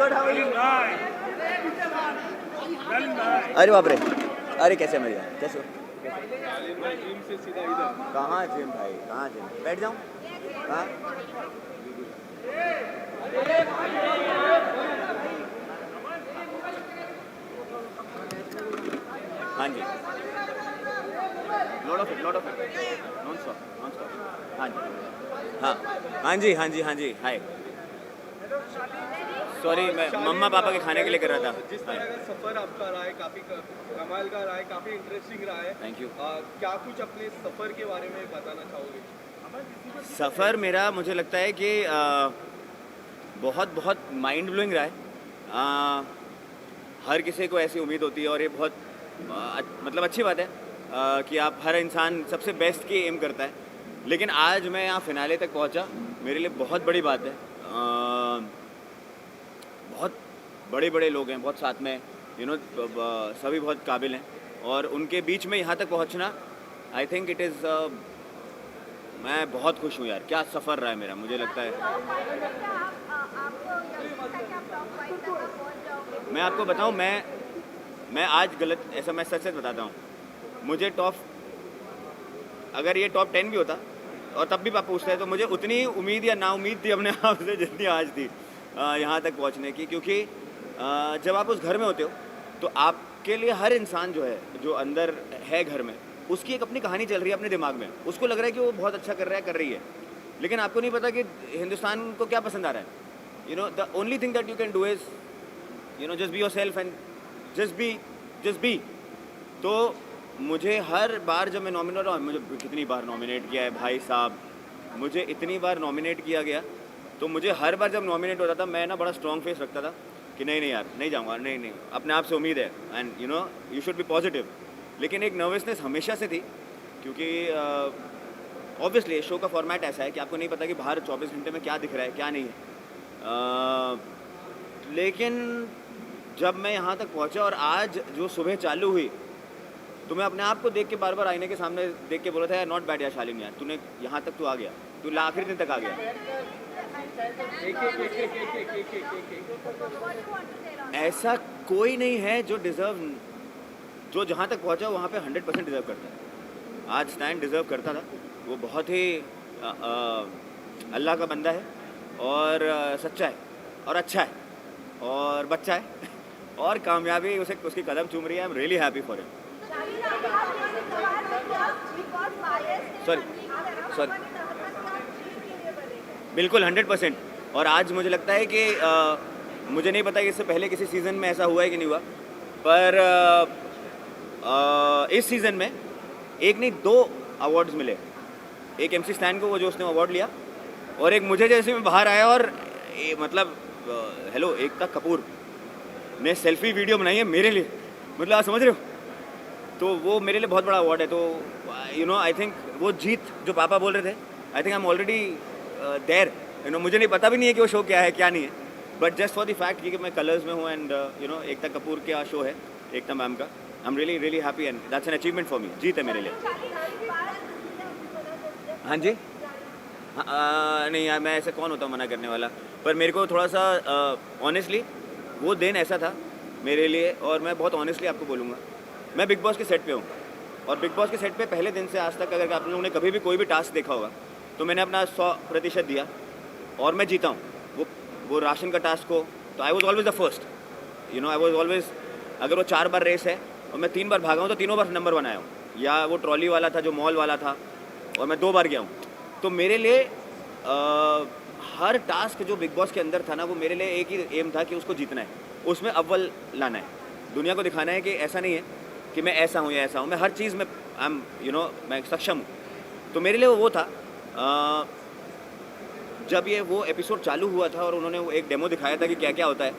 Good, how are you? अरे बाप रे, अरे कैसे मिल गया, कैसे हो? जिम से सीधा इधर। कहाँ जिम भाई, कहाँ जिम? बैठ जाऊँ? हाँ हाँ जी, lot of it, non stop. हाँ जी, हाँ जी, हाँ जी, हाँ जी, हाय। सॉरी, मैं मम्मा पापा के खाने के लिए कर रहा था। जिस तरह का सफर आपका रहा है, काफी कमाल का रहा है, काफी इंटरेस्टिंग रहा है। Thank you. क्या कुछ अपने सफर के बारे में बताना चाहोगे? सफ़र मेरा मुझे लगता है कि बहुत बहुत माइंड ब्लोइंग रहा है। हर किसी को ऐसी उम्मीद होती है और ये बहुत मतलब अच्छी बात है कि आप हर इंसान सबसे बेस्ट की एम करता है। लेकिन आज मैं यहाँ फिनाले तक पहुँचा, मेरे लिए बहुत बड़ी बात है। बहुत बड़े बड़े लोग हैं, बहुत साथ में सभी बहुत काबिल हैं और उनके बीच में यहाँ तक पहुँचना, आई थिंक इट इज़ मैं बहुत खुश हूँ यार। क्या सफ़र रहा है मेरा, मुझे लगता है। मैं आपको बताऊँ, मैं आज गलत, ऐसा मैं सच बताता हूँ, मुझे अगर ये टॉप 10 भी होता और तब भी आप पूछते हैं तो मुझे उतनी उम्मीद या नाउम्मीद थी अपने आप से जितनी आज थी यहाँ तक पहुँचने की। क्योंकि जब आप उस घर में होते हो तो आपके लिए हर इंसान जो है, जो अंदर है घर में, उसकी एक अपनी कहानी चल रही है अपने दिमाग में। उसको लग रहा है कि वो बहुत अच्छा कर रहा है, कर रही है, लेकिन आपको नहीं पता कि हिंदुस्तान को क्या पसंद आ रहा है। The only thing that you can do is just be your self and just be. तो मुझे हर बार जब मैं नॉमिनेट हुआ, मुझे कितनी बार नॉमिनेट किया है भाई साहब, मुझे इतनी बार नॉमिनेट किया गया, तो मुझे हर बार जब नॉमिनेट होता था मैं ना बड़ा स्ट्रॉन्ग फेस रखता था कि नहीं यार, नहीं जाऊँगा, नहीं, अपने आप से उम्मीद है and you should be positive. लेकिन एक नर्वसनेस हमेशा से थी, क्योंकि ऑब्वियसली शो का फॉर्मेट ऐसा है कि आपको नहीं पता कि बाहर 24 घंटे में क्या दिख रहा है, क्या नहीं है। लेकिन जब मैं यहाँ तक पहुँचा और आज जो सुबह चालू हुई, तो मैं अपने आप को देख के बार बार आईने के सामने देख के बोला था यार, नॉट बैड यार शालिनी, यार तूने यहाँ तक तो आ गया, तू आखिरी दिन तक आ गया। ऐसा कोई नहीं है जो जो जहाँ तक पहुँचा वहाँ पे 100% डिज़र्व करता है। आज स्टैन डिज़र्व करता था, वो बहुत ही अल्लाह का बंदा है और सच्चा है और अच्छा है और बच्चा है और कामयाबी उसकी कदम चूम रही है। आई am really happy for him. Sorry, बिल्कुल 100%। और आज मुझे लगता है कि मुझे नहीं पता कि इससे पहले किसी सीज़न में ऐसा हुआ है कि नहीं हुआ, पर इस सीज़न में एक नहीं 2 अवार्ड्स मिले। एक MC स्टैन को, वो जो उसने अवार्ड लिया, और एक मुझे जैसे मैं बाहर आया और मतलब हेलो, एकता कपूर ने सेल्फी वीडियो बनाई है मेरे लिए, मतलब आप समझ रहे हो, तो वो मेरे लिए बहुत बड़ा अवार्ड है। तो आई थिंक वो जीत जो पापा बोल रहे थे, I think I am already there. मुझे नहीं पता भी नहीं है कि वो शो क्या है क्या नहीं है, but just for the fact कि मैं कलर्स में हूँ एंड एकता कपूर का शो है, एकता मैम का, I am really really happy and that's an achievement for me. जीत है मेरे लिए। हाँ जी, नहीं यार, मैं ऐसे कौन होता हूँ मना करने वाला, पर मेरे को थोड़ा सा ऑनेस्टली वो दिन ऐसा था मेरे लिए, और मैं बहुत ऑनेस्टली आपको बोलूँगा, मैं बिग बॉस के सेट पे हूँ और बिग बॉस के सेट पे पहले दिन से आज तक अगर आप लोगों ने कभी भी कोई भी टास्क देखा होगा तो मैंने अपना 100% दिया और मैं जीता हूँ। वो राशन का टास्क हो तो I was always the first, I was always, अगर वो 4 बार रेस है और मैं 3 बार भागा हूँ तो तीनों बार नंबर बनाया हूँ। या वो ट्रॉली वाला था जो मॉल वाला था और मैं 2 बार गया हूँ। तो मेरे लिए हर टास्क जो बिग बॉस के अंदर था ना, वो मेरे लिए एक ही एम था कि उसको जीतना है, उसमें अव्वल लाना है, दुनिया को दिखाना है कि ऐसा नहीं है कि मैं ऐसा हूँ या ऐसा हूँ, मैं हर चीज़ में आई एम मैं सक्षम हूँ। तो मेरे लिए वो था। जब ये वो एपिसोड चालू हुआ था और उन्होंने वो एक डेमो दिखाया था कि क्या क्या होता है,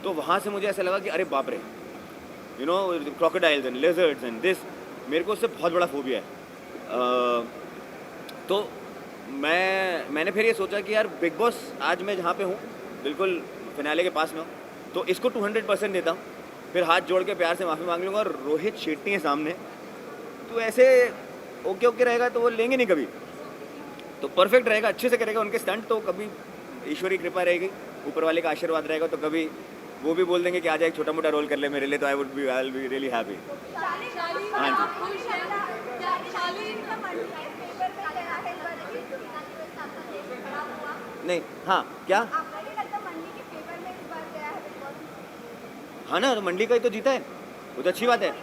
तो वहाँ से मुझे ऐसा लगा कि अरे बाप रे, crocodiles and lizards and this, मेरे को उससे बहुत बड़ा फोबिया है। तो मैंने फिर ये सोचा कि यार बिग बॉस आज मैं जहाँ पे हूँ, बिल्कुल फिनाले के पास में हूँ, तो इसको 200% देता हूँ, फिर हाथ जोड़ के प्यार से माफ़ी मांग लूँगा। और रोहित शेट्टी है सामने, तो ऐसे ओके रहेगा तो वो लेंगे नहीं कभी, तो परफेक्ट रहेगा, अच्छे से करेगा, उनके स्टंट तो कभी ईश्वरी कृपा रहेगी, ऊपर वाले का आशीर्वाद रहेगा तो कभी वो भी बोल देंगे कि आज एक छोटा मोटा रोल कर ले मेरे लिए, तो I will be really happy. हाँ जी। नहीं, हाँ क्या? हाँ ना, तो मंडी का ही तो जीता है, वो तो अच्छी बात है।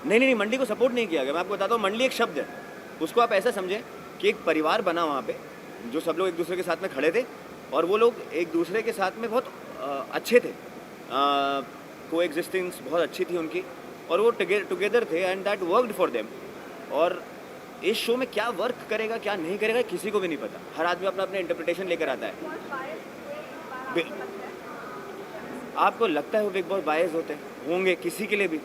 नहीं नहीं नहीं, मंडी को सपोर्ट नहीं किया गया। मैं आपको बताता हूँ, मंडी एक शब्द है, उसको आप ऐसा समझें कि एक परिवार बना वहाँ पे, जो सब लोग एक दूसरे के साथ में खड़े थे और वो लोग एक दूसरे के साथ में बहुत अच्छे थे, को एग्जिस्टेंस बहुत अच्छी थी उनकी और वो टुगेदर थे and that worked for them. और इस शो में क्या वर्क करेगा क्या नहीं करेगा किसी को भी नहीं पता, हर आदमी अपना अपना इंटरप्रिटेशन लेकर आता है। आपको लगता है वो बिग बॉस बायस होते होंगे किसी के लिए भी?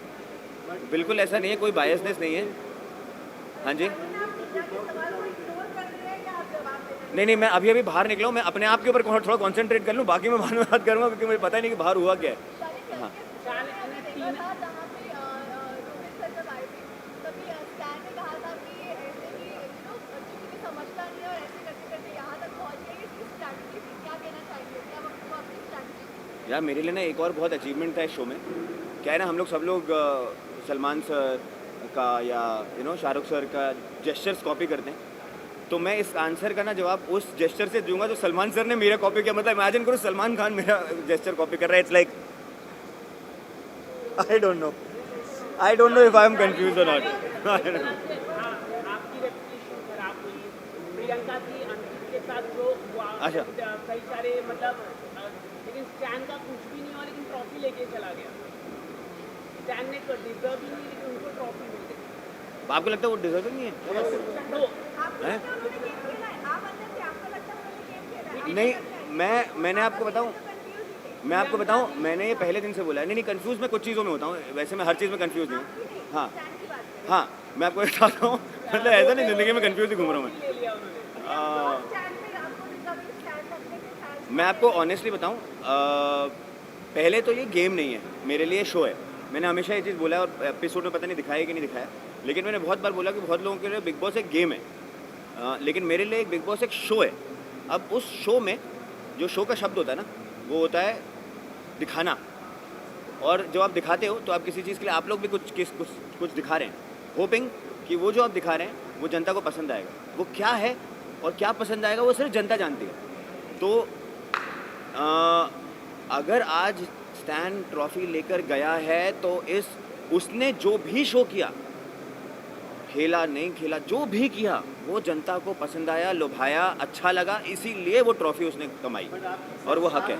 बिल्कुल ऐसा नहीं है, कोई बायसनेस नहीं है। हाँ जी, नहीं नहीं, मैं अभी अभी बाहर निकला हूँ, मैं अपने आप के ऊपर थोड़ा कंसंट्रेट कर लूँ, बाकी मैं बाद में बात करूँगा क्योंकि मुझे पता ही नहीं कि बाहर हुआ क्या है। हाँ यार, मेरे लिए ना एक और बहुत अचीवमेंट था इस शो में। क्या है ना, हम लोग सब लोग सलमान सर का या शाहरुख सर का जेस्चर्स कॉपी करते हैं, तो मैं इस आंसर का ना जवाब उस जेस्चर से दूंगा जो सलमान सर ने मेरा कॉपी किया। मतलब इमेजिन करो सलमान खान मेरा जेस्चर कॉपी कर रहा है। It's like I don't know if I am confuse और नॉट। आपकी रेपुटेशन खराब हुई, प्रियंका की अंकित के साथ जो हुआ, अच्छा। कई सारे मतलब लेकिन स्टैन का कुछ भी नहीं हुआ, लेकिन ट्रॉफी लेके चला गया। स्टैन ने डिजर्व ही नहीं, लेकिन उनको ट्रॉफी मिल गई। आपको लगता है वो डिजर्विंग नहीं है? तो हैं? नहीं, मैंने आपको बताऊं, मैंने ये पहले दिन से बोला है। नहीं, कंफ्यूज मैं कुछ चीज़ों में होता हूँ, वैसे मैं हर चीज़ में कंफ्यूज नहीं हूँ। हाँ, मैं आपको बताता हूँ, मतलब ऐसा नहीं ज़िंदगी में कंफ्यूज ही घूम रहा हूँ मैं। ले लिया उन्होंने। मैं आपको ऑनेस्टली बताऊं, पहले तो ये गेम नहीं है, मेरे लिए शो है। मैंने हमेशा ये चीज़ बोला है और एपिसोड में पता नहीं दिखाया कि नहीं दिखाया, लेकिन मैंने बहुत बार बोला कि बहुत लोगों के लिए बिग बॉस एक गेम है, लेकिन मेरे लिए एक बिग बॉस एक शो है। अब उस शो में जो शो का शब्द होता है ना, वो होता है दिखाना। और जब आप दिखाते हो तो आप किसी चीज़ के लिए आप लोग भी कुछ दिखा रहे हैं, होपिंग कि वो जो आप दिखा रहे हैं वो जनता को पसंद आएगा। वो क्या है और क्या पसंद आएगा वो सिर्फ जनता जानती है। तो अगर आज स्टैन ट्रॉफी लेकर गया है तो उसने जो भी शो किया, खेला नहीं खेला, जो भी किया वो जनता को पसंद आया, लुभाया, अच्छा लगा, इसीलिए वो ट्रॉफी उसने कमाई और वो हक है।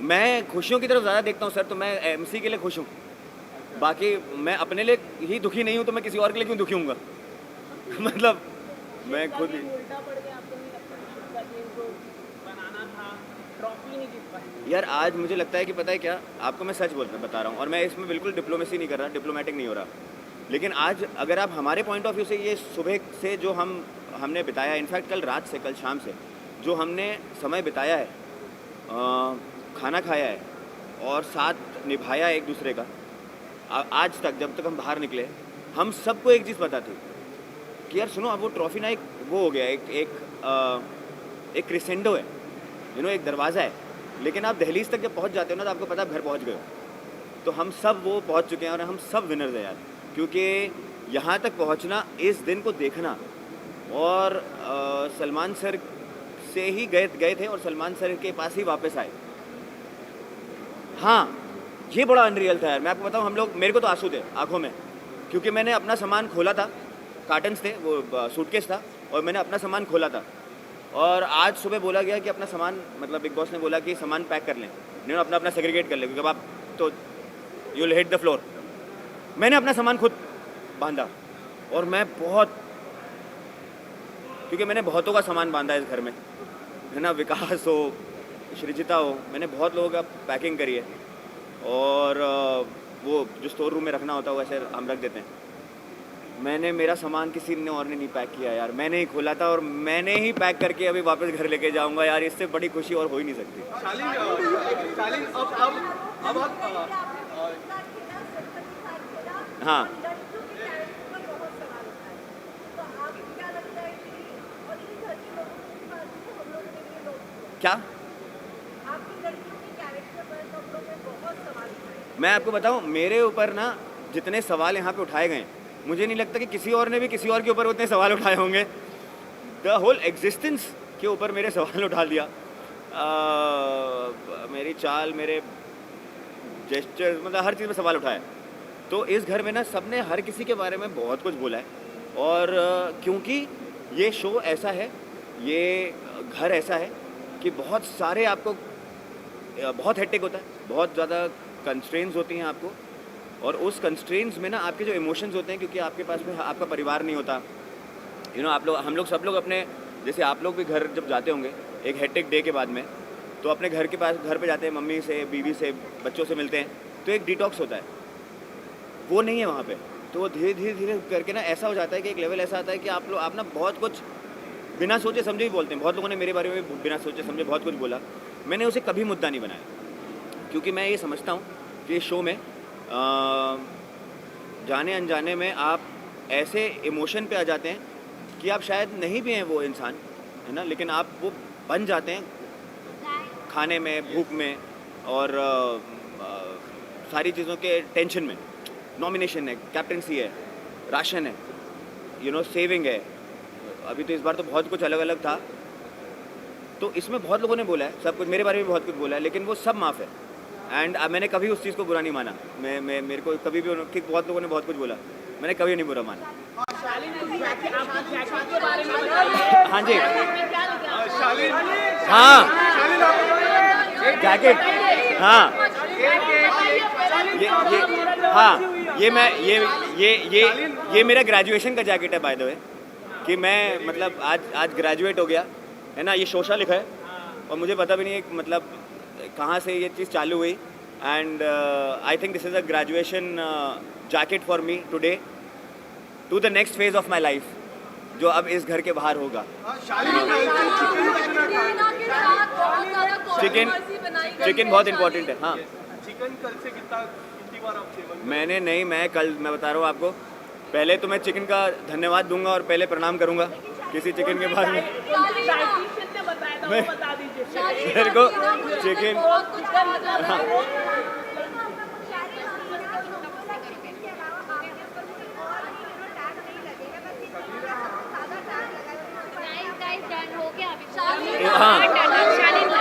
मैं खुशियों की तरफ ज़्यादा देखता हूँ सर, तो मैं एमसी के लिए खुश हूँ, बाकी मैं अपने लिए ही दुखी नहीं हूँ तो मैं किसी और के लिए क्यों दुखी हूँगा? मतलब मैं खुद ही उल्टा पड़ गया। आपको नहीं लगता कि गेम को बनाना था, ट्रॉफी नहीं जीत पाए? यार, आज मुझे लगता है कि पता है क्या, आपको मैं सच बता रहा हूँ और मैं इसमें बिल्कुल डिप्लोमेसी नहीं कर रहा, डिप्लोमेटिक नहीं हो रहा, लेकिन आज अगर आप हमारे पॉइंट ऑफ व्यू से ये सुबह से जो हमने बिताया, इनफैक्ट कल रात से, कल शाम से जो हमने समय बिताया है, खाना खाया है और साथ निभाया एक दूसरे का, आज तक जब तक हम बाहर निकले, हम सबको एक चीज़ पता थी कि यार सुनो, अब वो ट्रॉफी ना एक वो हो गया, एक क्रिसेंडो है, एक दरवाज़ा है, लेकिन आप दहलीज तक जब पहुंच जाते हो ना तो आपको पता है घर पहुंच गए हो। तो हम सब वो पहुंच चुके हैं और हम सब विनर्स हैं यार, क्योंकि यहाँ तक पहुंचना, इस दिन को देखना, और सलमान सर से ही गए थे और सलमान सर के पास ही वापस आए। हाँ, ये बड़ा अनरियल था यार। मैं आपको बताऊँ, मेरे को तो आंसू थे आंखों में, क्योंकि मैंने अपना सामान खोला था, कार्टन्स थे, वो सूटकेस था, और मैंने अपना सामान खोला था। और आज सुबह बोला गया कि अपना सामान, मतलब बिग बॉस ने बोला कि सामान पैक कर लें, नहीं अपना अपना सेग्रीगेट कर लें, क्योंकि अब आप तो you will hit the floor. मैंने अपना सामान खुद बांधा और मैं क्योंकि मैंने बहुतों का सामान बांधा है इस घर में, है ना, विकास हो, सृजिता हो, मैंने बहुत लोगों का पैकिंग करी है, और वो जो स्टोर रूम में रखना होता है वैसे हम रख देते हैं। मेरा सामान किसी ने और ने नहीं पैक किया यार, मैंने ही खोला था और मैंने ही पैक करके अभी वापस घर लेके जाऊंगा यार। इससे बड़ी खुशी और हो ही नहीं सकती। शालीन, अब हाँ लड़कियों के कैरेक्टर पर बहुत सवाल उठाए, तो आपको क्या लगता है कि और ये घर के लोगों ने भी बात की, हम लोगों ने भी ये नोट किया, क्या आपकी लड़कियों के कैरेक्टर पर हम लोग ने बहुत सवाल उठाए। मैं आपको बताऊं, मेरे ऊपर ना जितने सवाल यहाँ पे उठाए गए, मुझे नहीं लगता कि किसी और ने भी किसी और के ऊपर उतने सवाल उठाए होंगे। द होल एग्जिस्टेंस के ऊपर मेरे सवाल उठा दिया, मेरी चाल, मेरे जेस्चर, मतलब हर चीज़ में सवाल उठाया। तो इस घर में ना सबने हर किसी के बारे में बहुत कुछ बोला है, और क्योंकि ये शो ऐसा है, ये घर ऐसा है कि बहुत सारे आपको बहुत हेक्टिक होता है, बहुत ज़्यादा कंस्ट्रेंट्स होती हैं आपको, और उस कंस्ट्रेंट्स में ना आपके जो इमोशंस होते हैं, क्योंकि आपके पास में आपका परिवार नहीं होता, आप लोग, हम लोग, सब लोग अपने, जैसे आप लोग भी घर जब जाते होंगे एक हेक्टिक डे के बाद में, तो अपने घर के पास, घर पे जाते हैं, मम्मी से, बीवी से, बच्चों से मिलते हैं, तो एक डिटॉक्स होता है, वो नहीं है वहाँ पे। तो वो धीरे धीरे धीरे करके ना ऐसा हो जाता है कि एक लेवल ऐसा आता है कि आप ना बहुत कुछ बिना सोचे समझे ही बोलते हैं। बहुत लोगों ने मेरे बारे में बिना सोचे समझे बहुत कुछ बोला, मैंने उसे कभी मुद्दा नहीं बनाया, क्योंकि मैं ये समझता हूँ कि इस शो में जाने अनजाने में आप ऐसे इमोशन पे आ जाते हैं कि आप शायद नहीं भी हैं वो इंसान, है ना, लेकिन आप वो बन जाते हैं खाने में, भूख में, और सारी चीज़ों के टेंशन में। नॉमिनेशन है, कैप्टनसी है, राशन है, सेविंग है, अभी तो इस बार तो बहुत कुछ अलग अलग था। तो इसमें बहुत लोगों ने बोला है, सब कुछ मेरे बारे में बहुत कुछ बोला है, लेकिन वो सब माफ़ है। एंड मैंने कभी उस चीज़ को बुरा नहीं माना। मेरे को कभी भी बहुत लोगों ने बहुत कुछ बोला, मैंने कभी नहीं बुरा माना। हाँ जी, हाँ जैकेट, हाँ ये मेरा ग्रेजुएशन का जैकेट है बाय द वे, कि मैं मतलब आज ग्रेजुएट हो गया, है ना। ये शोशा लिखा है, और मुझे पता भी नहीं है मतलब कहाँ से ये चीज़ चालू हुई। And I think this is a graduation jacket for me today to the next phase of my life, जो अब इस घर के बाहर होगा। चिकन बहुत इम्पोर्टेंट है। हाँ, चिकन कल से कितनी बार आप सेवन? मैं बता रहा हूँ आपको, पहले तो मैं चिकन का धन्यवाद दूंगा और पहले प्रणाम करूंगा किसी चिकन के बाद में। मेरे को चिकन, हाँ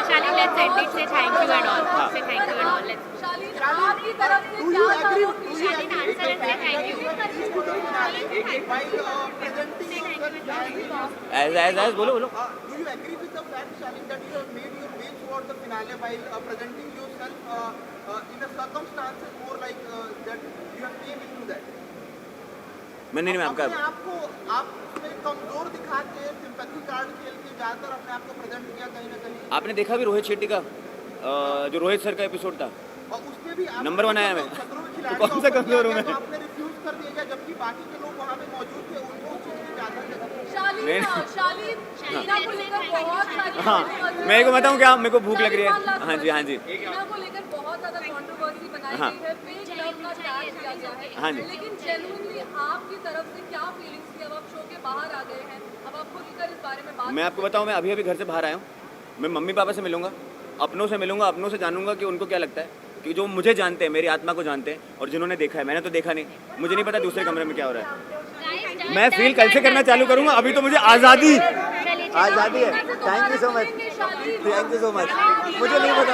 Shalin, let's end it. Say thank you and all. Say thank you and all. Let's. Shalin, आपकी तरफ से क्या कहोगे? Shalin, answer and say thank you. ऐस बोलो। Do you agree with the fact, Shalin, that you have made your way throughout the finale while presenting yourself in a circumstances more like that you have came into that? मैं आपका अपने आप को आप उसमें कमजोर दिखा के सिंपैथी कार्ड खेल के ज्यादातर अपने आप को प्रेजेंट किया कहीं ना कहीं। आपने देखा भी रोहित शेट्टी का जो रोहित सर का एपिसोड था, और उसमें भी नंबर 1 आया मैं, तो कौन सा कमजोर हूँ मैं? आपने रिफ्यूज कर दिया, जबकि बाकी के लोग वहाँ पे मौजूद थे, उनको उस चीज की ज्यादा जगह। शालीन मीना को लेकर बहुत सारी हाँ, मेरे को बताऊँ क्या, मेरे को भूख लग रही है। हाँ जी मीना को लेकर बहुत ज्यादा कंट्रोवर्सी बनाई हाँ। गई है, फेक लव का टैग दिया गया है। हाँ जी। लेकिन जेन्युइनली आपकी तरफ से क्या फीलिंग्स थी? अब आप शो के बाहर आ गए हैं, अब आप खुलकर इस बारे में बात। मैं आपको बताऊँ, मैं अभी घर से बाहर आया हूँ, मैं मम्मी पापा से मिलूंगा, अपनों से मिलूंगा, अपनों से जानूंगा कि उनको क्या लगता है, कि जो मुझे जानते हैं, मेरी आत्मा को जानते हैं, और जिन्होंने देखा है, मैंने तो देखा नहीं, मुझे नहीं पता दूसरे कमरे में क्या हो रहा है। मैं फील कल से करना चालू करूंगा, अभी तो मुझे आज़ादी है। थैंक यू सो मच, मुझे नहीं पता।